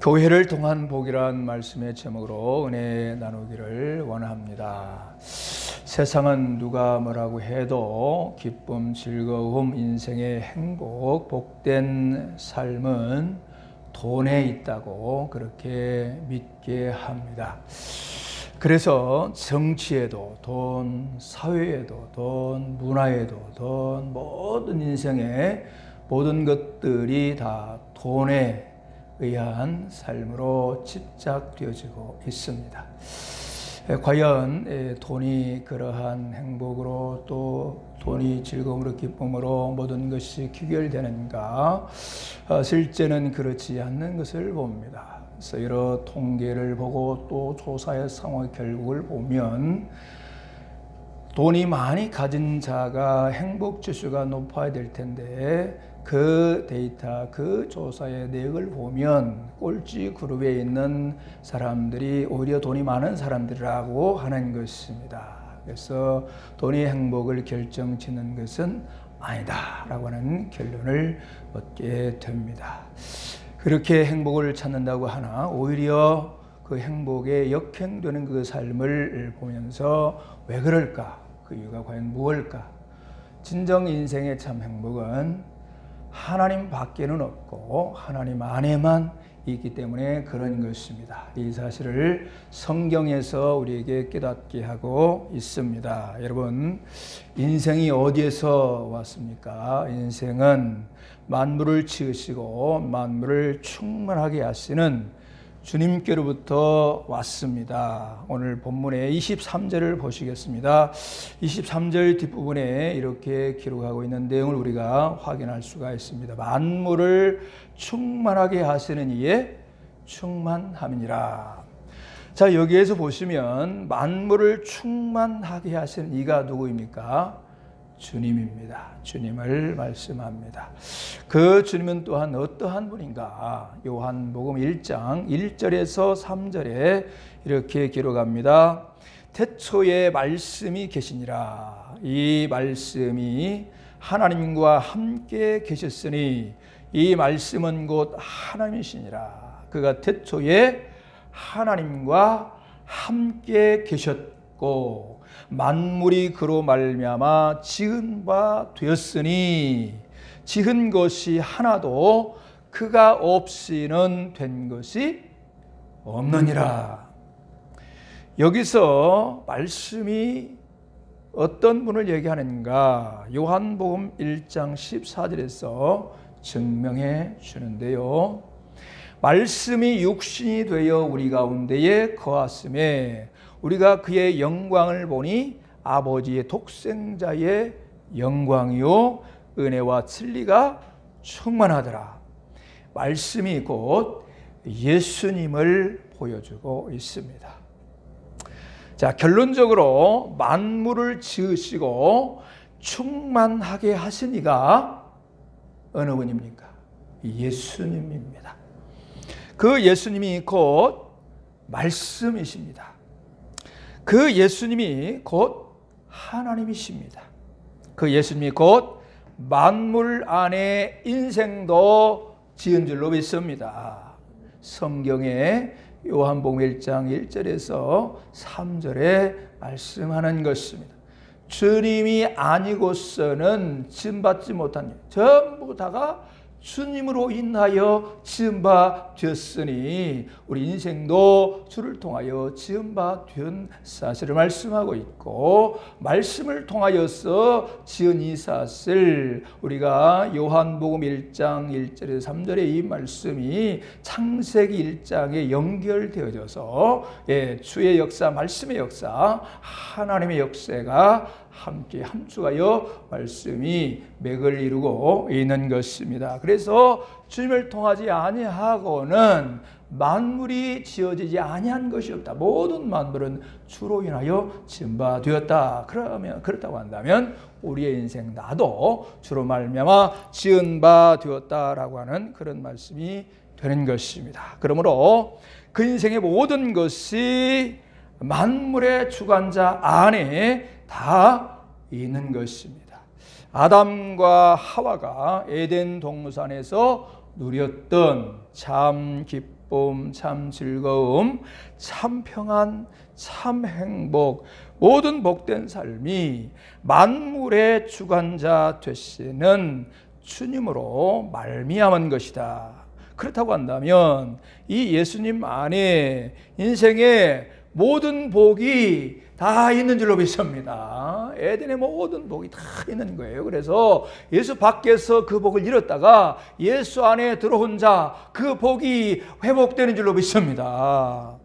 교회를 통한 복이란 말씀의 제목으로 은혜 나누기를 원합니다. 세상은 누가 뭐라고 해도 기쁨, 즐거움, 인생의 행복, 복된 삶은 돈에 있다고 그렇게 믿게 합니다. 그래서 정치에도 돈, 사회에도 돈, 문화에도 돈, 모든 인생의 모든 것들이 다 돈에 의한 삶으로 집착되어지고 있습니다. 과연 돈이 그러한 행복으로 또 돈이 즐거움으로 기쁨으로 모든 것이 귀결되는가? 실제는 그렇지 않는 것을 봅니다. 그래서 여러 통계를 보고 또 조사의 상황 결국을 보면 돈이 많이 가진 자가 행복 지수가 높아야 될 텐데 그 데이터, 그 조사의 내역을 보면 꼴찌 그룹에 있는 사람들이 오히려 돈이 많은 사람들이라고 하는 것입니다. 그래서 돈이 행복을 결정짓는 것은 아니다라고 하는 결론을 얻게 됩니다. 그렇게 행복을 찾는다고 하나 오히려 그 행복에 역행되는 그 삶을 보면서 왜 그럴까? 그 이유가 과연 무엇일까? 진정 인생의 참 행복은 하나님 밖에는 없고 하나님 안에만 있기 때문에 그런 것입니다. 이 사실을 성경에서 우리에게 깨닫게 하고 있습니다. 여러분, 인생이 어디에서 왔습니까? 인생은 만물을 지으시고 만물을 충만하게 하시는 주님께로부터 왔습니다. 오늘 본문의 23절을 보시겠습니다. 23절 뒷부분에 이렇게 기록하고 있는 내용을 우리가 확인할 수가 있습니다. 만물을 충만하게 하시는 이에 충만함이니라. 자, 여기에서 보시면 만물을 충만하게 하시는 이가 누구입니까? 주님입니다. 주님을 말씀합니다. 그 주님은 또한 어떠한 분인가? 요한복음 1장 1절에서 3절에 이렇게 기록합니다. 태초에 말씀이 계시니라. 이 말씀이 하나님과 함께 계셨으니 이 말씀은 곧 하나님이시니라. 그가 태초에 하나님과 함께 계셨고 만물이 그로 말미암아 지은 바 되었으니 지은 것이 하나도 그가 없이는 된 것이 없느니라. 여기서 말씀이 어떤 분을 얘기하는가? 요한복음 1장 14절에서 증명해 주는데요. 말씀이 육신이 되어 우리 가운데에 거하심에 우리가 그의 영광을 보니 아버지의 독생자의 영광이요 은혜와 진리가 충만하더라. 말씀이 곧 예수님을 보여주고 있습니다. 자, 결론적으로 만물을 지으시고 충만하게 하신 이가 어느 분입니까? 예수님입니다. 그 예수님이 곧 말씀이십니다. 그 예수님이 곧 하나님이십니다. 그 예수님이 곧 만물 안에 인생도 지은 줄로 믿습니다. 성경에 요한복음 1장 1절에서 3절에 말씀하는 것입니다. 주님이 아니고서는 지음받지 못한 일, 전부 다가 주님으로 인하여 지은 바 되었으니 우리 인생도 주를 통하여 지은 바 된 사실을 말씀하고 있고 말씀을 통하여서 지은 이 사실 우리가 요한복음 1장 1절에서 3절의 이 말씀이 창세기 1장에 연결되어져서 주의 역사, 말씀의 역사, 하나님의 역사가 함께 함축하여 말씀이 맥을 이루고 있는 것입니다. 그래서 주님을 통하지 아니하고는 만물이 지어지지 아니한 것이 없다. 모든 만물은 주로 인하여 지은 바 되었다. 그렇다고 한다면 우리의 인생 나도 주로 말미암아 지은 바 되었다라고 하는 그런 말씀이 되는 것입니다. 그러므로 그 인생의 모든 것이 만물의 주관자 안에 다 있는 것입니다. 아담과 하와가 에덴 동산에서 누렸던 참 기쁨, 기쁨, 참 즐거움, 참 평안, 참 행복, 모든 복된 삶이 만물의 주관자 되시는 주님으로 말미암은 것이다. 그렇다고 한다면 이 예수님 안에 인생의 모든 복이 다 있는 줄로 믿습니다. 에덴의 모든 복이 다 있는 거예요. 그래서 예수 밖에서 그 복을 잃었다가 예수 안에 들어온 자, 그 복이 회복되는 줄로 믿습니다.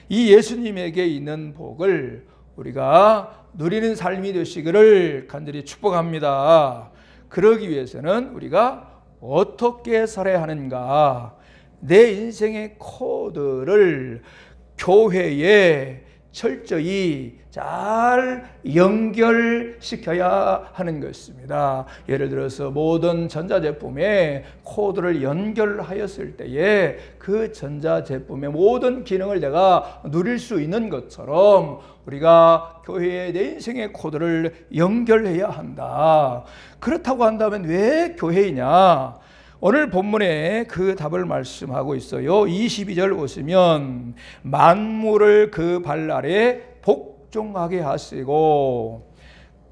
이 예수님에게 있는 복을 우리가 누리는 삶이 되시기를 간절히 축복합니다. 그러기 위해서는 우리가 어떻게 살아야 하는가? 내 인생의 코드를 교회에 철저히 잘 연결시켜야 하는 것입니다. 예를 들어서 모든 전자제품에 코드를 연결하였을 때에 그 전자제품의 모든 기능을 내가 누릴 수 있는 것처럼 우리가 교회에 내 인생의 코드를 연결해야 한다. 그렇다고 한다면 왜 교회이냐? 오늘 본문에 그 답을 말씀하고 있어요. 22절 보시면 만물을 그 발 아래 복종하게 하시고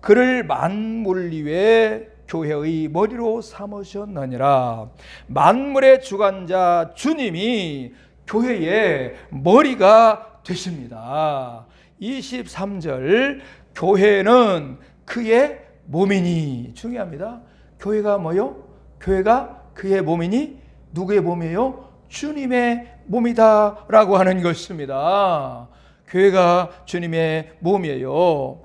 그를 만물 위에 교회의 머리로 삼으셨느니라. 만물의 주관자 주님이 교회의 머리가 되십니다. 23절 교회는 그의 몸이니. 중요합니다. 교회가 뭐요? 교회가 그의 몸이니. 누구의 몸이에요? 주님의 몸이다 라고 하는 것입니다. 교회가 주님의 몸이에요.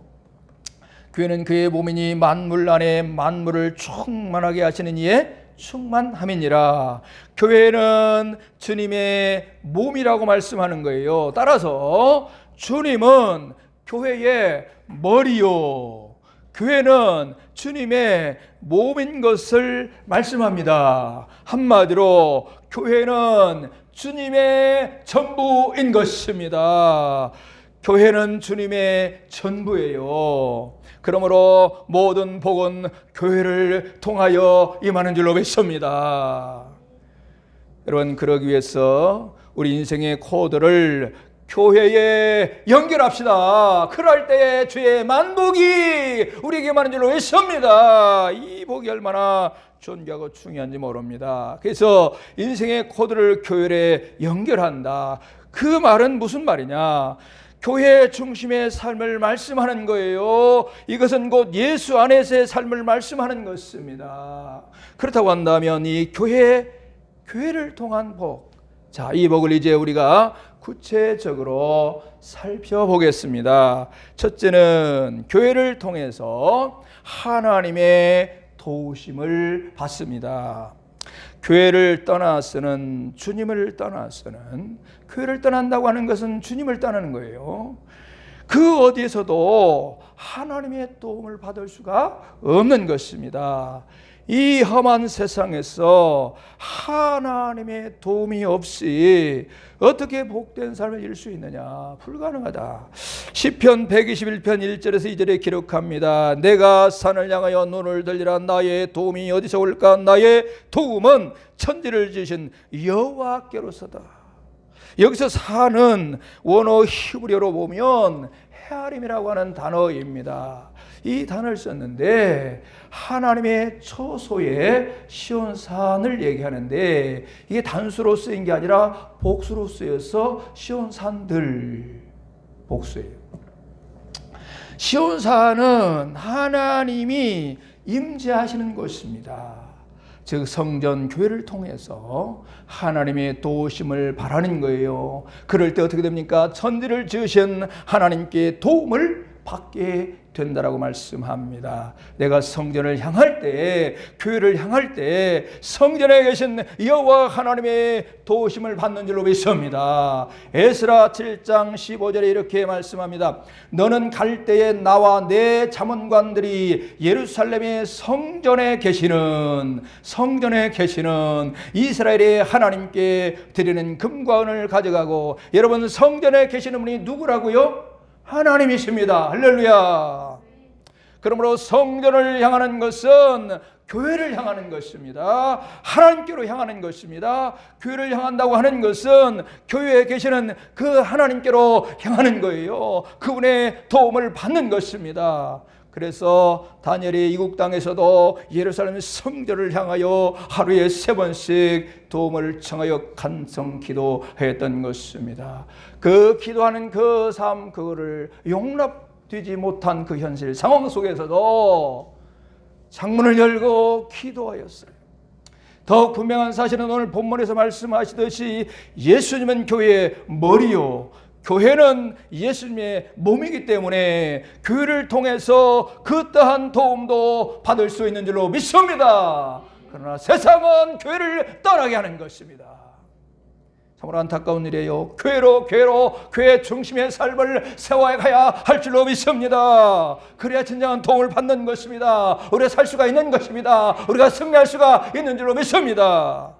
교회는 그의 몸이니 만물 안에 만물을 충만하게 하시는 이의 충만함이니라. 교회는 주님의 몸이라고 말씀하는 거예요. 따라서 주님은 교회의 머리요, 교회는 주님의 몸인 것을 말씀합니다. 한마디로 교회는 주님의 전부인 것입니다. 교회는 주님의 전부예요. 그러므로 모든 복은 교회를 통하여 임하는 줄로 믿습니다. 여러분, 그러기 위해서 우리 인생의 코드를 교회에 연결합시다. 그럴 때에 주의 만복이 우리에게 임하는 줄로 믿습니다. 이 복이 얼마나 존귀하고 중요한지 모릅니다. 그래서 인생의 코드를 교회에 연결한다. 그 말은 무슨 말이냐? 교회 중심의 삶을 말씀하는 거예요. 이것은 곧 예수 안에서의 삶을 말씀하는 것입니다. 그렇다고 한다면 이 교회를 통한 복, 자, 이 복을 이제 우리가 구체적으로 살펴보겠습니다. 첫째는 교회를 통해서 하나님의 도우심을 받습니다. 교회를 떠나서는, 주님을 떠나서는, 교회를 떠난다고 하는 것은 주님을 떠나는 거예요. 그 어디에서도 하나님의 도움을 받을 수가 없는 것입니다. 이 험한 세상에서 하나님의 도움이 없이 어떻게 복된 삶을 이룰 수 있느냐? 불가능하다. 시편 121편 1절에서 2절에 기록합니다. 내가 산을 향하여 눈을 들리라. 나의 도움이 어디서 올까? 나의 도움은 천지를 지으신 여호와께로서다. 여기서 산은 원어 히브리어로 보면 헤아림이라고 하는 단어입니다. 이 단어를 썼는데 하나님의 처소에 시온산을 얘기하는데 이게 단수로 쓰인 게 아니라 복수로 쓰여서 시온산들, 복수예요. 시온산은 하나님이 임재하시는 곳입니다. 즉 성전 교회를 통해서 하나님의 도우심을 바라는 거예요. 그럴 때 어떻게 됩니까? 천지를 지으신 하나님께 도움을 받게 된다라고 말씀합니다. 내가 성전을 향할 때, 교회를 향할 때 성전에 계신 여호와 하나님의 도우심을 받는 줄로 믿습니다. 에스라 7장 15절에 이렇게 말씀합니다. 너는 갈 때에 나와 내 자문관들이 예루살렘의 성전에 계시는 이스라엘의 하나님께 드리는 금과 은을 가져가고. 여러분, 성전에 계시는 분이 누구라고요? 하나님이십니다. 할렐루야. 그러므로 성전을 향하는 것은 교회를 향하는 것입니다. 하나님께로 향하는 것입니다. 교회를 향한다고 하는 것은 교회에 계시는 그 하나님께로 향하는 거예요. 그분의 도움을 받는 것입니다. 그래서 다니엘이 이국 땅에서도 예루살렘 성전을 향하여 하루에 3번씩 도움을 청하여 간성 기도했던 것입니다. 그 기도하는 그 삶, 그거를 용납되지 못한 그 현실 상황 속에서도 창문을 열고 기도하였어요. 더욱 분명한 사실은 오늘 본문에서 말씀하시듯이 예수님은 교회의 머리요, 교회는 예수님의 몸이기 때문에 교회를 통해서 그떠한 도움도 받을 수 있는 줄로 믿습니다. 그러나 세상은 교회를 떠나게 하는 것입니다. 정말 안타까운 일이에요. 교회로 교회 중심의 삶을 세워가야 할 줄로 믿습니다. 그래야 진정한 도움을 받는 것입니다. 우리가 살 수가 있는 것입니다. 우리가 승리할 수가 있는 줄로 믿습니다.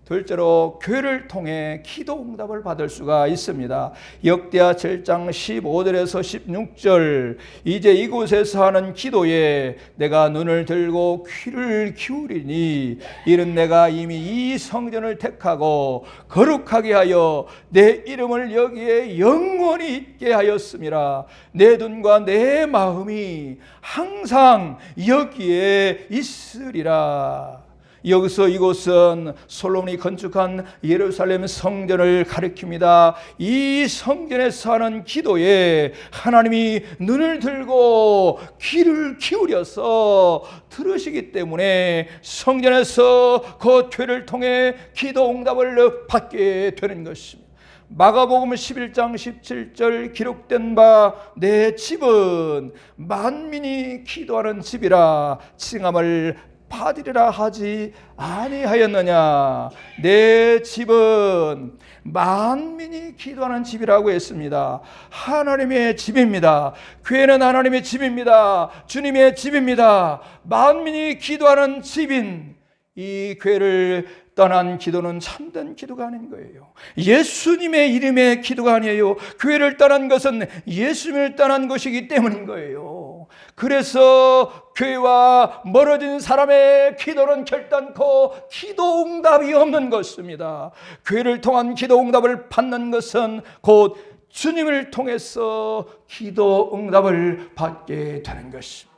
둘째로 교회를 통해 기도 응답을 받을 수가 있습니다. 역대하 7장 15절에서 16절, 이제 이곳에서 하는 기도에 내가 눈을 들고 귀를 기울이니 이는 내가 이미 이 성전을 택하고 거룩하게 하여 내 이름을 여기에 영원히 있게 하였음이라. 내 눈과 내 마음이 항상 여기에 있으리라. 여기서 이곳은 솔로몬이 건축한 예루살렘 성전을 가리킵니다. 이 성전에서 하는 기도에 하나님이 눈을 들고 귀를 기울여서 들으시기 때문에 성전에서 그 교회를 통해 기도 응답을 받게 되는 것입니다. 마가복음 11장 17절 기록된 바 내 집은 만민이 기도하는 집이라 칭함을 받으리라 하지 아니하였느냐. 내 집은 만민이 기도하는 집이라고 했습니다. 하나님의 집입니다. 교회는 하나님의 집입니다. 주님의 집입니다. 만민이 기도하는 집인 이 교회를 떠난 기도는 참된 기도가 아닌 거예요. 예수님의 이름의 기도가 아니에요. 교회를 떠난 것은 예수님을 떠난 것이기 때문인 거예요. 그래서 교회와 멀어진 사람의 기도는 결단코 기도 응답이 없는 것입니다. 교회를 통한 기도 응답을 받는 것은 곧 주님을 통해서 기도 응답을 받게 되는 것입니다.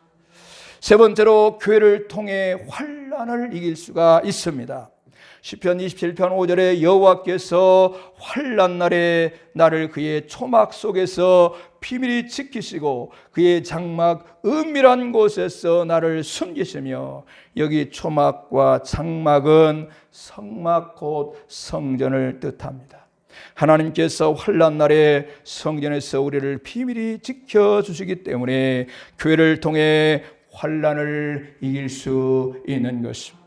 세 번째로 교회를 통해 환난을 이길 수가 있습니다. 시편 27편 5절에 여호와께서 환난 날에 나를 그의 초막 속에서 비밀히 지키시고 그의 장막 은밀한 곳에서 나를 숨기시며, 여기 초막과 장막은 성막 곧 성전을 뜻합니다. 하나님께서 환난 날에 성전에서 우리를 비밀히 지켜주시기 때문에 교회를 통해 환난을 이길 수 있는 것입니다.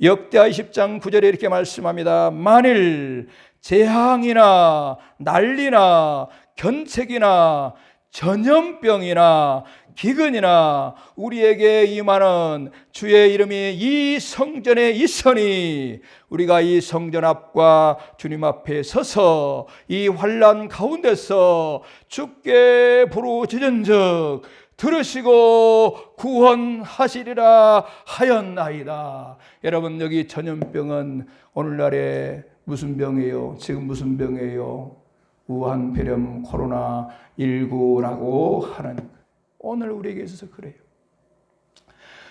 역대하 20장 9절에 이렇게 말씀합니다. 만일 재앙이나 난리나 견책이나 전염병이나 기근이나 우리에게 임하는 주의 이름이 이 성전에 있으니 우리가 이 성전 앞과 주님 앞에 서서 이 환난 가운데서 주께 부르짖은즉 들으시고 구원하시리라 하였나이다. 여러분, 여기 전염병은 오늘날에 무슨 병이에요? 지금 무슨 병이에요? 우한 폐렴 코로나19라고 하는, 오늘 우리에게 있어서 그래요.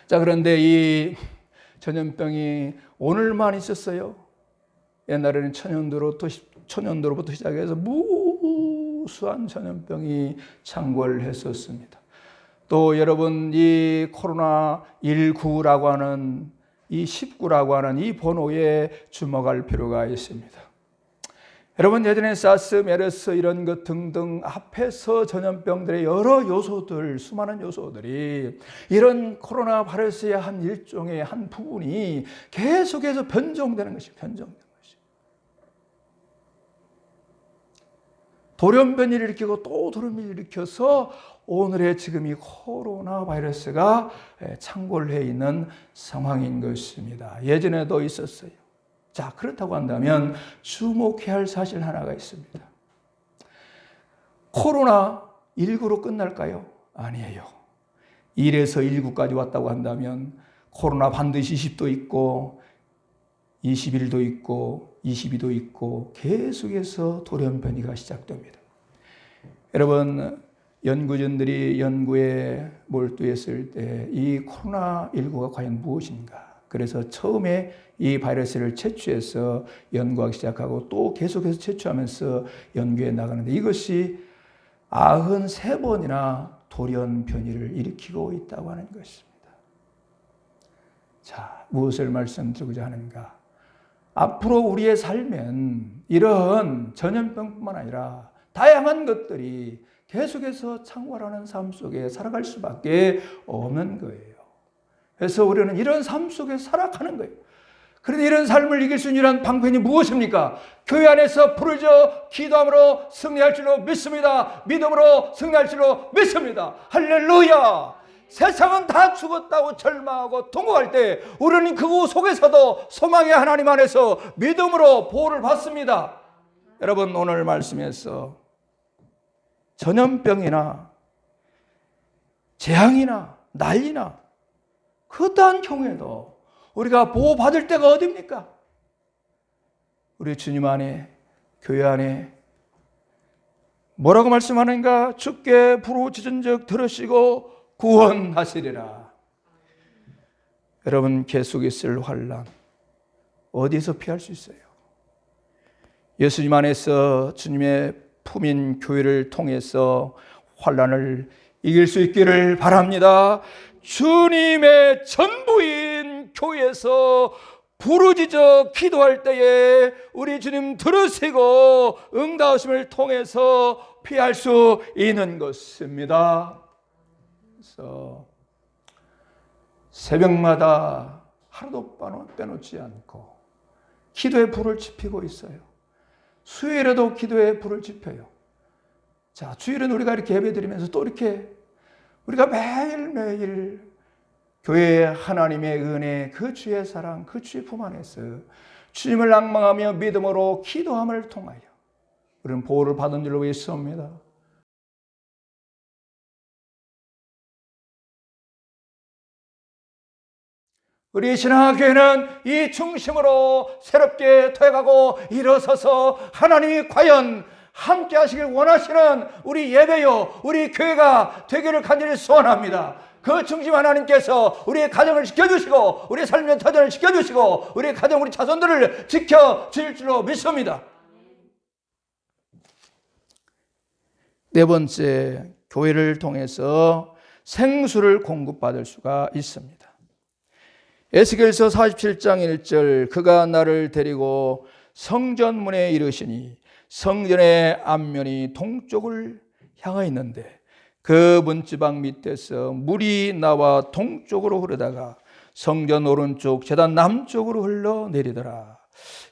자, 그런데 이 전염병이 오늘만 있었어요? 옛날에는 천연도로부터 시작해서 무수한 전염병이 창궐했었습니다. 또 여러분, 이 코로나19라고 하는 이 19라고 하는 이 번호에 주목할 필요가 있습니다. 여러분, 예전에 사스, 메르스 이런 것 등등 앞에서 전염병들의 여러 요소들, 수많은 요소들이 이런 코로나 바이러스의 한 일종의 한 부분이 계속해서 변종되는 것이 변종되는 것이. 돌연변이를 일으키고 또 돌연변이를 일으켜서 오늘의 지금 이 코로나 바이러스가 창궐해 있는 상황인 것입니다. 예전에도 있었어요. 자, 그렇다고 한다면 주목해야 할 사실 하나가 있습니다. 코로나19로 끝날까요? 아니에요. 1에서 19까지 왔다고 한다면 코로나 반드시 20도 있고 21도 있고 22도 있고 계속해서 돌연변이가 시작됩니다. 여러분, 연구진들이 연구에 몰두했을 때 이 코로나19가 과연 무엇인가? 그래서 처음에 이 바이러스를 채취해서 연구하기 시작하고 또 계속해서 채취하면서 연구해 나가는데 이것이 93번이나 돌연변이를 일으키고 있다고 하는 것입니다. 자, 무엇을 말씀드리고자 하는가? 앞으로 우리의 삶엔 이런 전염병뿐만 아니라 다양한 것들이 계속해서 창궐하는 삶 속에 살아갈 수밖에 없는 거예요. 그래서 우리는 이런 삶 속에 살아가는 거예요. 그런데 이런 삶을 이길 수 있는 방편이 무엇입니까? 교회 안에서 부르짖어 기도함으로 승리할 줄로 믿습니다. 믿음으로 승리할 줄로 믿습니다. 할렐루야! 세상은 다 죽었다고 절망하고 통곡할 때 우리는 그 속에서도 소망의 하나님 안에서 믿음으로 보호를 받습니다. 여러분, 오늘 말씀에서 전염병이나 재앙이나 난리나 그 어떠한 경우에도 우리가 보호받을 때가 어디입니까? 우리 주님 안에, 교회 안에 뭐라고 말씀하는가? 주께 부르짖은즉 들으시고 구원하시리라. 여러분, 계속 있을 환난 어디서 피할 수 있어요? 예수님 안에서 주님의 품인 교회를 통해서 환난을 이길 수 있기를 바랍니다. 주님의 전부인 교회에서 부르짖어 기도할 때에 우리 주님 들으시고 응답하심을 통해서 피할 수 있는 것입니다. 그래서 새벽마다 하루도 빼놓지 않고 기도에 불을 지피고 있어요. 수요일에도 기도에 불을 지펴요. 자, 주일은 우리가 이렇게 예배드리면서 또 이렇게 우리가 매일매일 교회의 하나님의 은혜, 그 주의 사랑, 그 주의 품 안에서 주님을 낭망하며 믿음으로 기도함을 통하여 우리는 보호를 받은 줄로 믿습니다. 우리 신앙교회는 이 중심으로 새롭게 되어가고 일어서서 하나님이 과연 함께 하시길 원하시는 우리 예배요, 우리 교회가 되기를 간절히 소원합니다. 그 중심 하나님께서 우리의 가정을 지켜주시고 우리의 삶의 터전을 지켜주시고 우리의 가정, 우리 자손들을 지켜줄 줄로 믿습니다. 네 번째, 교회를 통해서 생수를 공급받을 수가 있습니다. 에스겔서 47장 1절, 그가 나를 데리고 성전문에 이르시니 성전의 앞면이 동쪽을 향하여 있는데 그 문지방 밑에서 물이 나와 동쪽으로 흐르다가 성전 오른쪽 제단 남쪽으로 흘러내리더라.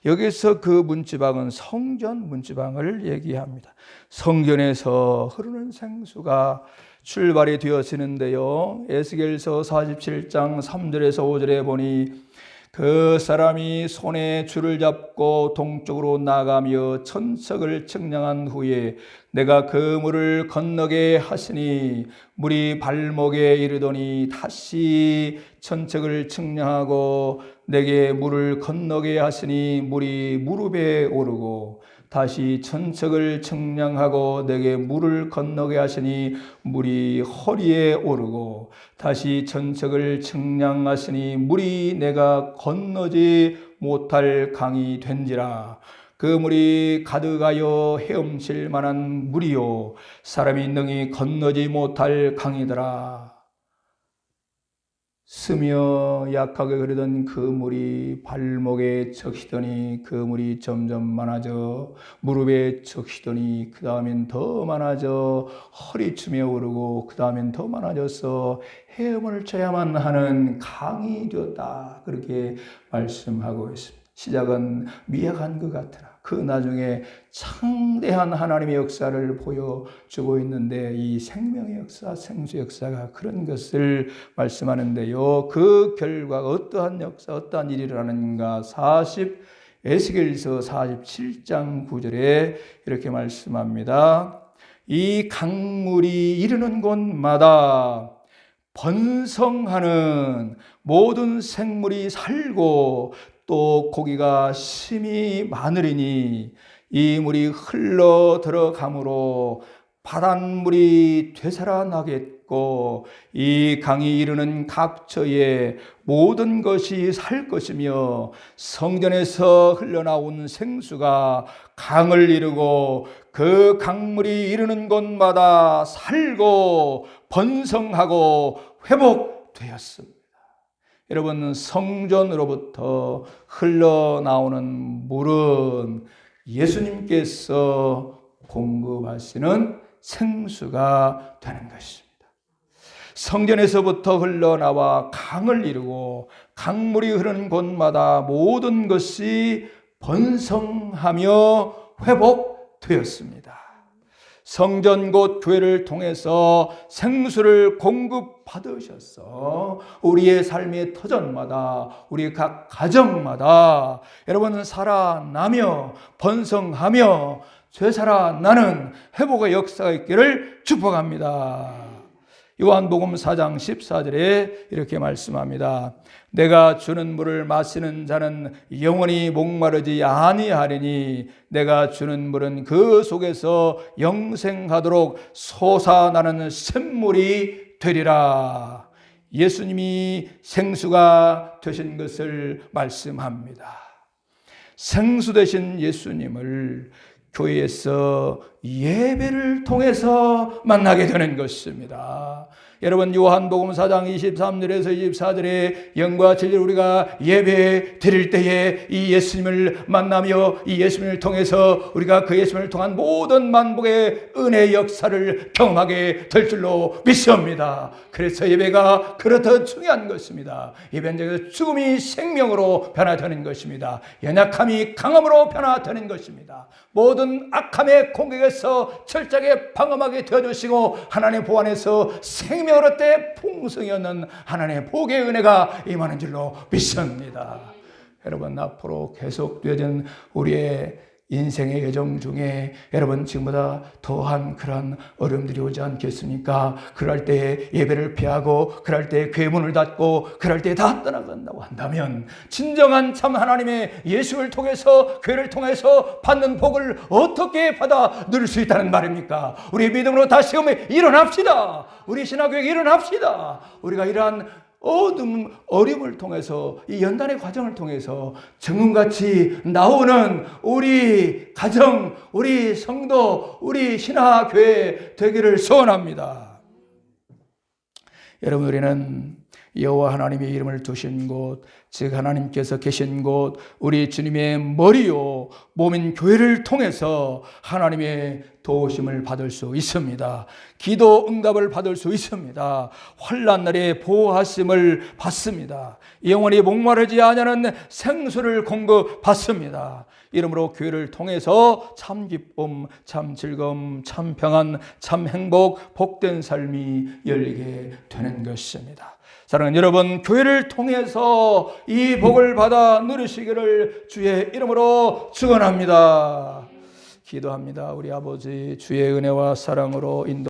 여기서 그 문지방은 성전 문지방을 얘기합니다. 성전에서 흐르는 생수가 출발이 되어지는데요, 에스겔서 47장 3절에서 5절에 보니 그 사람이 손에 줄을 잡고 동쪽으로 나가며 천척을 측량한 후에 내가 그 물을 건너게 하시니 물이 발목에 이르더니 다시 천척을 측량하고 내게 물을 건너게 하시니 물이 무릎에 오르고 다시 천척을 측량하고 내게 물을 건너게 하시니 물이 허리에 오르고 다시 천척을 측량하시니 물이 내가 건너지 못할 강이 된지라. 그 물이 가득하여 헤엄칠 만한 물이요 사람이 능히 건너지 못할 강이더라. 스며 약하게 흐르던 그 물이 발목에 적시더니 그 물이 점점 많아져 무릎에 적시더니 그 다음엔 더 많아져 허리춤에 오르고 그 다음엔 더 많아져서 헤엄을 쳐야만 하는 강이 되었다. 그렇게 말씀하고 있습니다. 시작은 미약한 것 같으나 그 나중에 창대한 하나님의 역사를 보여주고 있는데 이 생명의 역사, 생수 역사가 그런 것을 말씀하는데요. 그 결과가 어떠한 역사, 어떠한 일이 일어나는가? 에스겔서 47장 9절에 이렇게 말씀합니다. 이 강물이 이르는 곳마다 번성하는 모든 생물이 살고 또 고기가 심히 많으리니 이 물이 흘러 들어가므로 바닷물이 되살아나겠고 이 강이 이르는 각처에 모든 것이 살 것이며 성전에서 흘러나온 생수가 강을 이루고 그 강물이 이르는 곳마다 살고 번성하고 회복되었습니다. 여러분, 성전으로부터 흘러나오는 물은 예수님께서 공급하시는 생수가 되는 것입니다. 성전에서부터 흘러나와 강을 이루고 강물이 흐르는 곳마다 모든 것이 번성하며 회복되었습니다. 성전 곧 교회를 통해서 생수를 공급받으셔서 우리의 삶의 터전마다 우리 각 가정마다 여러분 살아나며 번성하며 되살아나는 회복의 역사가 있기를 축복합니다. 요한복음 4장 14절에 이렇게 말씀합니다. 내가 주는 물을 마시는 자는 영원히 목마르지 아니하리니 내가 주는 물은 그 속에서 영생하도록 솟아나는 샘물이 되리라. 예수님이 생수가 되신 것을 말씀합니다. 생수 되신 예수님을 교회에서 예배를 통해서 만나게 되는 것입니다. 여러분, 요한복음 4장 23절에서 24절에 영과 진리로 우리가 예배 드릴 때에 이 예수님을 만나며 이 예수님을 통해서 우리가 그 예수님을 통한 모든 만복의 은혜 역사를 경험하게 될 줄로 믿습니다. 그래서 예배가 그렇듯 중요한 것입니다. 예배는 죽음이 생명으로 변화되는 것입니다. 연약함이 강함으로 변화되는 것입니다. 모든 악함의 공격에서 철저하게 방어하게 되어주시고 하나님의 보호 안에서 생명으로 때 풍성히 얻는 하나님의 복의 은혜가 임하는 줄로 믿습니다. 여러분, 앞으로 계속되어진 우리의 인생의 여정 중에 여러분 지금보다 더한 그런 어려움들이 오지 않겠습니까? 그럴 때에 예배를 피하고 그럴 때에 교회 문을 닫고 그럴 때에 다 떠나간다고 한다면 진정한 참 하나님의 예수를 통해서 교회를 통해서 받는 복을 어떻게 받아 누릴 수 있다는 말입니까? 우리 믿음으로 다시 한번 일어납시다. 우리 신학교에 일어납시다. 우리가 이러한 어려움을 통해서 이 연단의 과정을 통해서 정금같이 나오는 우리 가정, 우리 성도, 우리 신학교회 되기를 소원합니다. 여러분, 우리는 여호와 하나님의 이름을 두신 곳, 즉 하나님께서 계신 곳, 우리 주님의 머리요 몸인 교회를 통해서 하나님의 도우심을 받을 수 있습니다. 기도 응답을 받을 수 있습니다. 환난 날에 보호하심을 받습니다. 영원히 목마르지 아니하는 생수를 공급받습니다. 이러므로 교회를 통해서 참 기쁨, 참 즐거움, 참 평안, 참 행복, 복된 삶이 열리게 되는 것입니다. 사랑하는 여러분, 교회를 통해서 이 복을 받아 누리시기를 주의 이름으로 축원합니다. 기도합니다. 우리 아버지, 주의 은혜와 사랑으로 인도